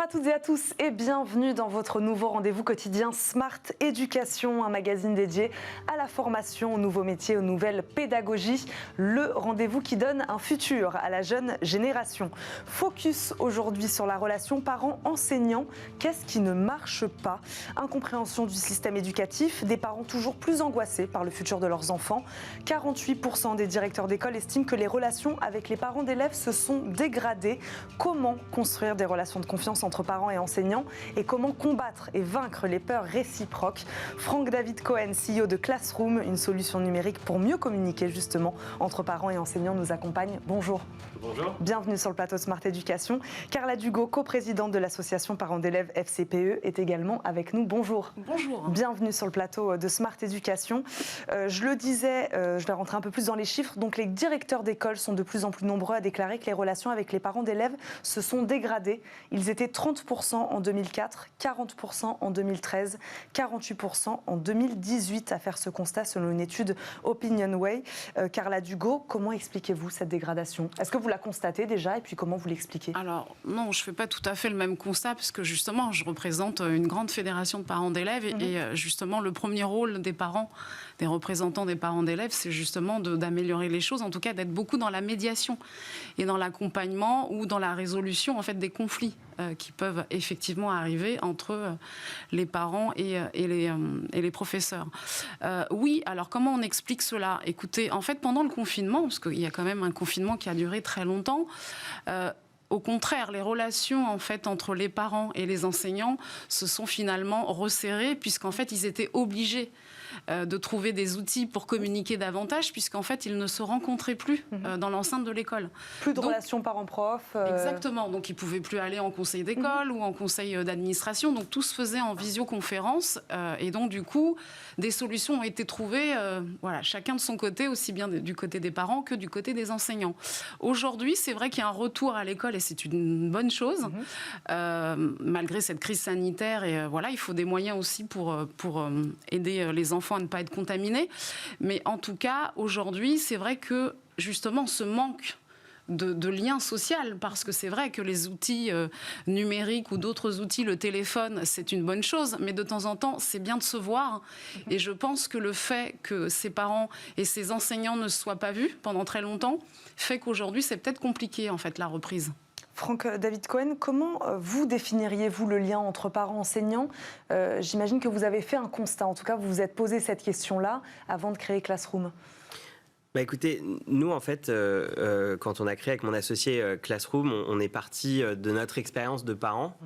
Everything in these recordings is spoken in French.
Bonjour à toutes et à tous et bienvenue dans votre nouveau rendez-vous quotidien Smart Éducation, un magazine dédié à la formation, aux nouveaux métiers, aux nouvelles pédagogies. Le rendez-vous qui donne un futur à la jeune génération. Focus aujourd'hui sur la relation parents-enseignants. Qu'est-ce qui ne marche pas? Incompréhension du système éducatif, des parents toujours plus angoissés par le futur de leurs enfants. 48% des directeurs d'école estiment que les relations avec les parents d'élèves se sont dégradées. Comment construire des relations de confiance entre parents et enseignants et comment combattre et vaincre les peurs réciproques? Franck David Cohen, CEO de Classroom, une solution numérique pour mieux communiquer justement entre parents et enseignants, nous accompagne. Bonjour. Bonjour. Bienvenue sur le plateau Smart Éducation. Carla Dugo, coprésidente de l'association parents d'élèves FCPE, est également avec nous. Bonjour. Bonjour. Bienvenue sur le plateau de Smart Éducation. Je le disais, je vais rentrer un peu plus dans les chiffres. Donc les directeurs d'école sont de plus en plus nombreux à déclarer que les relations avec les parents d'élèves se sont dégradées. Ils étaient 30% en 2004, 40% en 2013, 48% en 2018 à faire ce constat selon une étude OpinionWay. Carla Dugo, comment expliquez-vous cette dégradation? Est-ce que vous la constatez déjà et puis comment vous l'expliquez? Alors non, je ne fais pas tout à fait le même constat puisque justement je représente une grande fédération de parents d'élèves et justement le premier rôle des parents, des représentants des parents d'élèves, c'est justement d'améliorer les choses, en tout cas d'être beaucoup dans la médiation et dans l'accompagnement ou dans la résolution en fait des conflits qui peuvent effectivement arriver entre les parents et les professeurs. Oui, alors comment on explique cela? Écoutez, en fait, pendant le confinement, parce qu'il y a quand même un confinement qui a duré très longtemps, au contraire, les relations en fait entre les parents et les enseignants se sont finalement resserrées puisqu'en fait ils étaient obligés de trouver des outils pour communiquer davantage puisqu'en fait ils ne se rencontraient plus dans l'enceinte de l'école. Plus de relations parents-prof. Exactement, donc ils ne pouvaient plus aller en conseil d'école ou en conseil d'administration, donc tout se faisait en visioconférence et donc du coup des solutions ont été trouvées, voilà, chacun de son côté, aussi bien du côté des parents que du côté des enseignants. Aujourd'hui, c'est vrai qu'il y a un retour à l'école et c'est une bonne chose, malgré cette crise sanitaire et voilà, il faut des moyens aussi pour aider les enfants à ne pas être contaminés. Mais en tout cas, aujourd'hui, c'est vrai que justement ce manque de lien social, parce que c'est vrai que les outils numériques ou d'autres outils, le téléphone, c'est une bonne chose, mais de temps en temps, c'est bien de se voir. Et je pense que le fait que ces parents et ces enseignants ne se soient pas vus pendant très longtemps fait qu'aujourd'hui, c'est peut-être compliqué, en fait, la reprise. Franck David Cohen, comment vous définiriez-vous le lien entre parents et enseignants? J'imagine que vous avez fait un constat, en tout cas vous vous êtes posé cette question-là avant de créer Classroom. Bah écoutez, nous en fait, quand on a créé avec mon associé Classroom, on est parti de notre expérience de parents.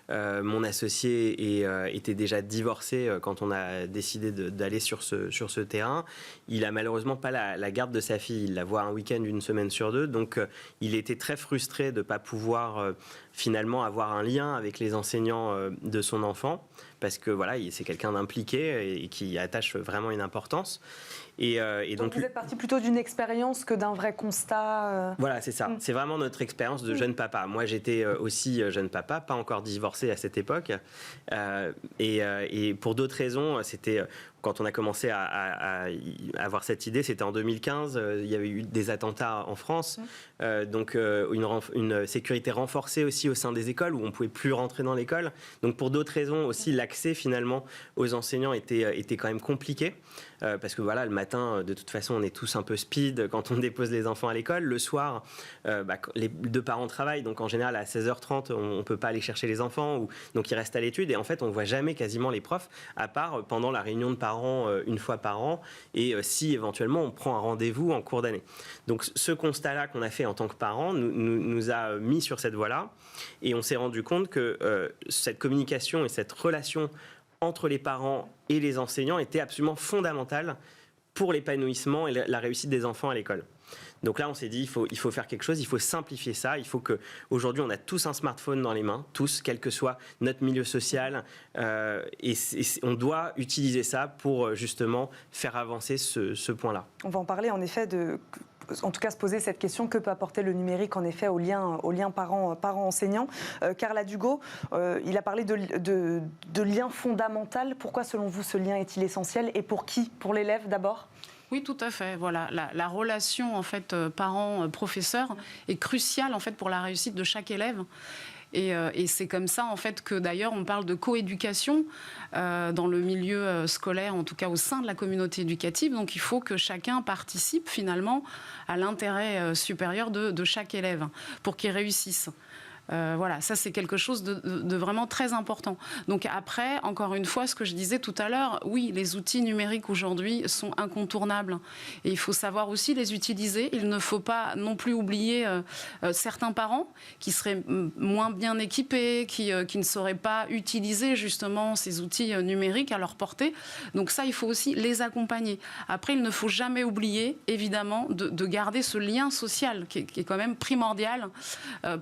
Mon associé était déjà divorcé quand on a décidé d'aller sur ce terrain. Il a malheureusement pas la garde de sa fille, il la voit un week-end, une semaine sur deux. Donc il était très frustré de ne pas pouvoir finalement avoir un lien avec les enseignants de son enfant, parce que voilà, c'est quelqu'un d'impliqué et qui attache vraiment une importance. Et donc vous êtes parti plutôt d'une expérience que d'un vrai constat Voilà, c'est ça. C'est vraiment notre expérience de jeune papa. Moi, j'étais aussi jeune papa, pas encore divorcé à cette époque. Et pour d'autres raisons, c'était... Quand on a commencé à avoir cette idée, c'était en 2015. Il y avait eu des attentats en France. Donc, une sécurité renforcée aussi au sein des écoles où on ne pouvait plus rentrer dans l'école. Donc, pour d'autres raisons aussi, l'accès finalement aux enseignants était quand même compliqué. Parce que voilà, le matin, de toute façon, on est tous un peu speed quand on dépose les enfants à l'école. Le soir, les deux parents travaillent. Donc, en général, à 16h30, on ne peut pas aller chercher les enfants. Donc, ils restent à l'étude. Et en fait, on ne voit jamais quasiment les profs, à part pendant la réunion de parents une fois par an et si éventuellement on prend un rendez-vous en cours d'année. Donc ce constat-là qu'on a fait en tant que parents nous a mis sur cette voie-là et on s'est rendu compte que cette communication et cette relation entre les parents et les enseignants était absolument fondamentale pour l'épanouissement et la réussite des enfants à l'école. Donc là, on s'est dit, il faut faire quelque chose, il faut simplifier ça. Il faut qu'aujourd'hui, on a tous un smartphone dans les mains, tous, quel que soit notre milieu social. Et on doit utiliser ça pour justement faire avancer ce point-là. On va en parler en effet en tout cas se poser cette question, que peut apporter le numérique en effet au lien parents-enseignants. Carla Dugo, il a parlé de lien fondamental. Pourquoi selon vous ce lien est-il essentiel et pour qui? Pour l'élève d'abord? Oui, tout à fait. Voilà, la relation en fait parent-professeur est cruciale en fait pour la réussite de chaque élève. Et c'est comme ça, en fait, que d'ailleurs, on parle de coéducation dans le milieu scolaire, en tout cas au sein de la communauté éducative. Donc, il faut que chacun participe, finalement, à l'intérêt supérieur de chaque élève pour qu'il réussisse. Voilà, ça c'est quelque chose de vraiment très important. Donc après, encore une fois, ce que je disais tout à l'heure, oui, les outils numériques aujourd'hui sont incontournables et il faut savoir aussi les utiliser. Il ne faut pas non plus oublier certains parents qui seraient moins bien équipés, qui ne sauraient pas utiliser justement ces outils numériques à leur portée. Donc ça, il faut aussi les accompagner. Après, il ne faut jamais oublier, évidemment, de garder ce lien social qui est quand même primordial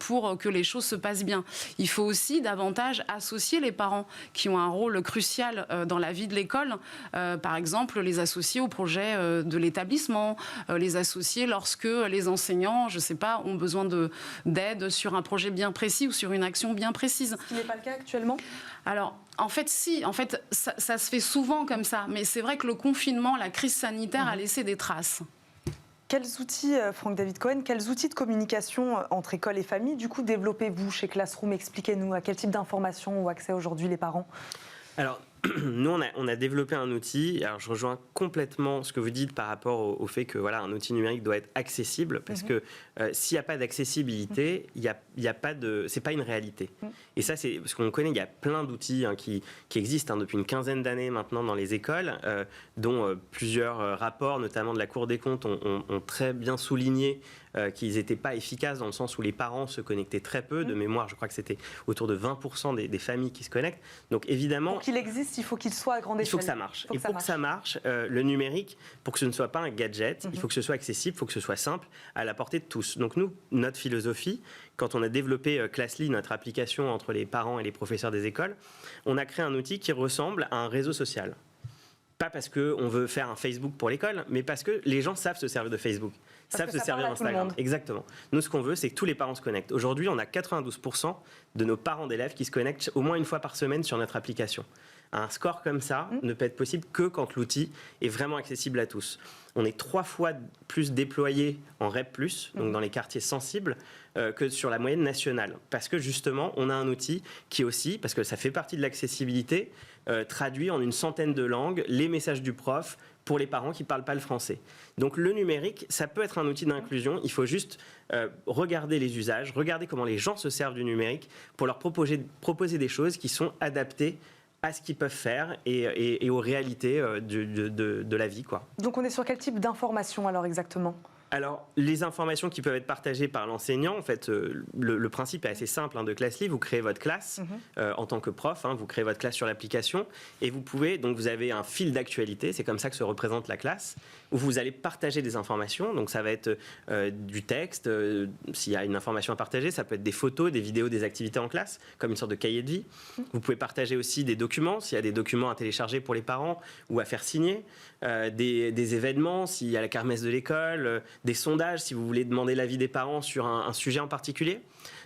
pour que les choses se passent bien. Il faut aussi davantage associer les parents qui ont un rôle crucial dans la vie de l'école. Par exemple, les associer au projet de l'établissement, les associer lorsque les enseignants, je ne sais pas, ont besoin d'aide sur un projet bien précis ou sur une action bien précise. Ce qui n'est pas le cas actuellement ? Alors, en fait, si. En fait, ça se fait souvent comme ça. Mais c'est vrai que le confinement, la crise sanitaire a laissé des traces. Quels outils, Franck-David Cohen, quels outils de communication entre école et famille, du coup, développez-vous chez Classroom ? Expliquez-nous, à quel type d'informations ont accès aujourd'hui les parents ? Alors, nous, on a développé un outil. Alors, je rejoins complètement ce que vous dites par rapport au fait que voilà, un outil numérique doit être accessible, parce que s'il n'y a pas d'accessibilité, il y a pas de, c'est pas une réalité. Et ça, c'est parce qu'on connaît, il y a plein d'outils qui existent depuis une quinzaine d'années maintenant dans les écoles, dont plusieurs rapports, notamment de la Cour des comptes, ont très bien souligné qu'ils n'étaient pas efficaces dans le sens où les parents se connectaient très peu. De mémoire, je crois que c'était autour de 20% des familles qui se connectent. Donc évidemment, pour qu'il existe, il faut qu'il soit à grande échelle. Il faut que ça marche. Et pour que ça marche, le numérique, pour que ce ne soit pas un gadget, il faut que ce soit accessible, il faut que ce soit simple, à la portée de tous. Donc nous, notre philosophie, quand on a développé Classly, notre application entre les parents et les professeurs des écoles, on a créé un outil qui ressemble à un réseau social. Pas parce qu'on veut faire un Facebook pour l'école, mais parce que les gens savent se servir de Facebook, savent se servir d'Instagram. Exactement. Nous, ce qu'on veut, c'est que tous les parents se connectent. Aujourd'hui, on a 92% de nos parents d'élèves qui se connectent au moins une fois par semaine sur notre application. Un score comme ça ne peut être possible que quand l'outil est vraiment accessible à tous. On est 3 fois plus déployés en REP+, donc dans les quartiers sensibles, que sur la moyenne nationale. Parce que justement, on a un outil qui aussi, parce que ça fait partie de l'accessibilité, traduit en une centaine de langues les messages du prof pour les parents qui ne parlent pas le français. Donc le numérique, ça peut être un outil d'inclusion. Il faut juste regarder les usages, regarder comment les gens se servent du numérique pour leur proposer des choses qui sont adaptées à ce qu'ils peuvent faire et aux réalités de la vie, quoi. Donc on est sur quel type d'informations alors exactement ? Alors, les informations qui peuvent être partagées par l'enseignant, en fait, le principe est assez simple de Classly. Vous créez votre classe en tant que prof, vous créez votre classe sur l'application et vous pouvez, donc vous avez un fil d'actualité, c'est comme ça que se représente la classe, où vous allez partager des informations. Donc ça va être du texte, s'il y a une information à partager, ça peut être des photos, des vidéos, des activités en classe, comme une sorte de cahier de vie. Vous pouvez partager aussi des documents, s'il y a des documents à télécharger pour les parents ou à faire signer, des événements, s'il y a la kermesse de l'école, des sondages, si vous voulez demander l'avis des parents sur un sujet en particulier.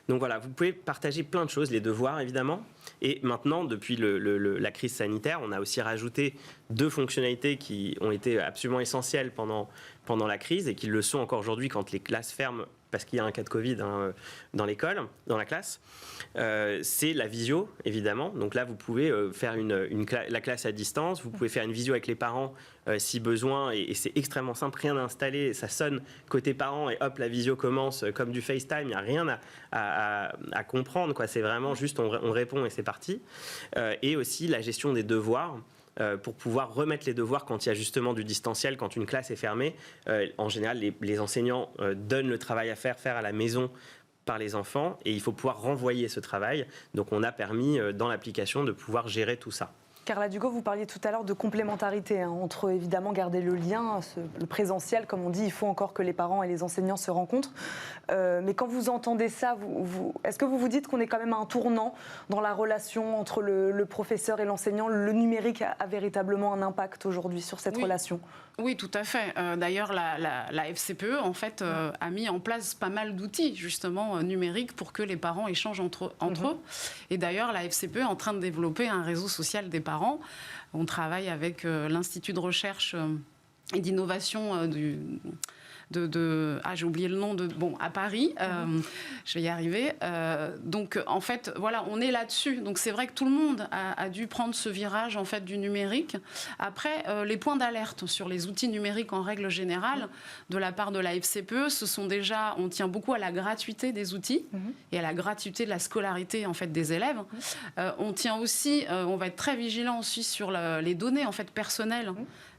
Donc voilà, vous pouvez partager plein de choses, les devoirs évidemment. Et maintenant, depuis la crise sanitaire, on a aussi rajouté 2 fonctionnalités qui ont été absolument essentielles pendant la crise et qui le sont encore aujourd'hui quand les classes ferment parce qu'il y a un cas de Covid dans l'école, dans la classe. C'est la visio, évidemment. Donc là, vous pouvez faire la classe à distance, vous pouvez faire une visio avec les parents si besoin, et c'est extrêmement simple, rien à installer, ça sonne côté parents et hop, la visio commence comme du FaceTime, il n'y a rien à comprendre, quoi. C'est vraiment juste on répond et c'est parti. Et aussi la gestion des devoirs. Pour pouvoir remettre les devoirs quand il y a justement du distanciel, quand une classe est fermée. En général, les enseignants donnent le travail à faire à la maison par les enfants et il faut pouvoir renvoyer ce travail. Donc on a permis dans l'application de pouvoir gérer tout ça. Carla Dugo, vous parliez tout à l'heure de complémentarité entre évidemment garder le lien, le présentiel, comme on dit, il faut encore que les parents et les enseignants se rencontrent. Mais quand vous entendez ça, est-ce que vous vous dites qu'on est quand même à un tournant dans la relation entre le professeur et l'enseignant ? Le numérique a véritablement un impact aujourd'hui sur cette relation ? Oui, tout à fait. D'ailleurs, la FCPE, en fait, a mis en place pas mal d'outils, justement, numériques pour que les parents échangent entre eux. Et d'ailleurs, la FCPE est en train de développer un réseau social des parents. On travaille avec l'Institut de recherche et d'innovation j'ai oublié le nom à Paris. Je vais y arriver. Donc en fait, voilà, on est là-dessus. Donc c'est vrai que tout le monde a dû prendre ce virage en fait du numérique. Après, les points d'alerte sur les outils numériques en règle générale, de la part de la FCPE, ce sont déjà, on tient beaucoup à la gratuité des outils et à la gratuité de la scolarité en fait des élèves. On tient aussi, on va être très vigilant aussi sur les données en fait personnelles.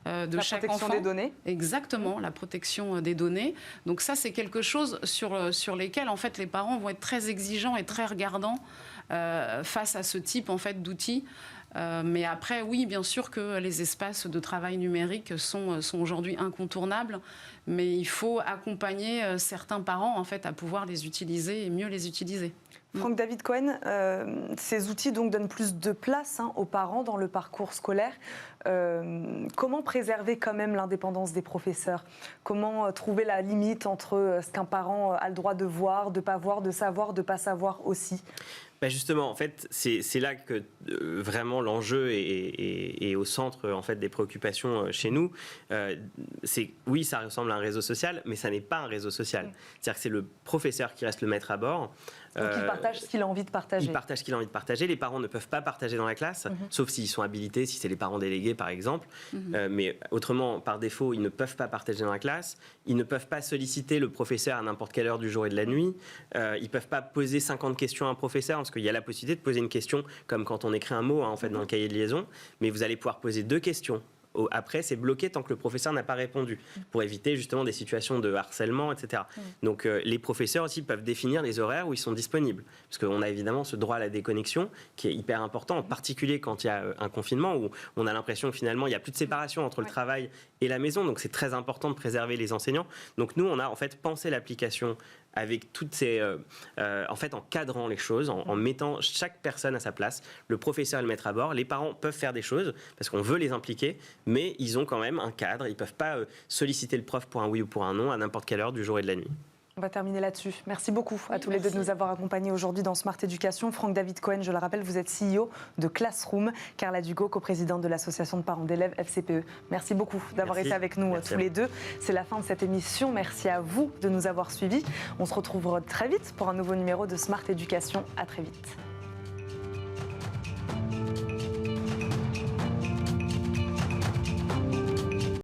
De chaque enfant. La protection des données. Exactement, la protection des données. Donc ça, c'est quelque chose sur lesquels en fait les parents vont être très exigeants et très regardants face à ce type en fait d'outils. Mais après, oui, bien sûr que les espaces de travail numérique sont aujourd'hui incontournables, mais il faut accompagner certains parents en fait à pouvoir les utiliser et mieux les utiliser. Franck-David Cohen, ces outils donc donnent plus de place aux parents dans le parcours scolaire. Comment préserver quand même l'indépendance des professeurs? Comment trouver la limite entre ce qu'un parent a le droit de voir, de ne pas voir, de savoir, de ne pas savoir aussi? Justement, en fait, c'est là que vraiment l'enjeu est au centre en fait des préoccupations chez nous. Oui, ça ressemble à un réseau social, mais ça n'est pas un réseau social. C'est-à-dire que c'est le professeur qui reste le maître à bord. Donc il partage ce qu'il a envie de partager. Il partage ce qu'il a envie de partager. Les parents ne peuvent pas partager dans la classe, sauf s'ils sont habilités, si c'est les parents délégués par exemple. Mais autrement, par défaut, ils ne peuvent pas partager dans la classe. Ils ne peuvent pas solliciter le professeur à n'importe quelle heure du jour et de la nuit. Ils ne peuvent pas poser 50 questions à un professeur, parce qu'il y a la possibilité de poser une question, comme quand on écrit un mot en fait, dans le cahier de liaison. Mais vous allez pouvoir poser 2 questions. Après, c'est bloqué tant que le professeur n'a pas répondu, pour éviter justement des situations de harcèlement, etc. Donc les professeurs aussi peuvent définir les horaires où ils sont disponibles, parce qu'on a évidemment ce droit à la déconnexion qui est hyper important, en particulier quand il y a un confinement où on a l'impression que finalement il n'y a plus de séparation entre le travail et la maison, donc c'est très important de préserver les enseignants. Donc nous, on a en fait pensé l'application avec toutes ces, en fait, en cadrant les choses, en mettant chaque personne à sa place, le professeur et le maître à bord. Les parents peuvent faire des choses parce qu'on veut les impliquer, mais ils ont quand même un cadre. Ils ne peuvent pas solliciter le prof pour un oui ou pour un non à n'importe quelle heure du jour et de la nuit. On va terminer là-dessus. Merci beaucoup à tous les deux de nous avoir accompagnés aujourd'hui dans Smart Éducation. Franck-David Cohen, je le rappelle, vous êtes CEO de Classroom. Carla Dugo, coprésidente de l'association de parents d'élèves FCPE. Merci beaucoup d'avoir été avec nous tous les deux. C'est la fin de cette émission. Merci à vous de nous avoir suivis. On se retrouve très vite pour un nouveau numéro de Smart Éducation. À très vite.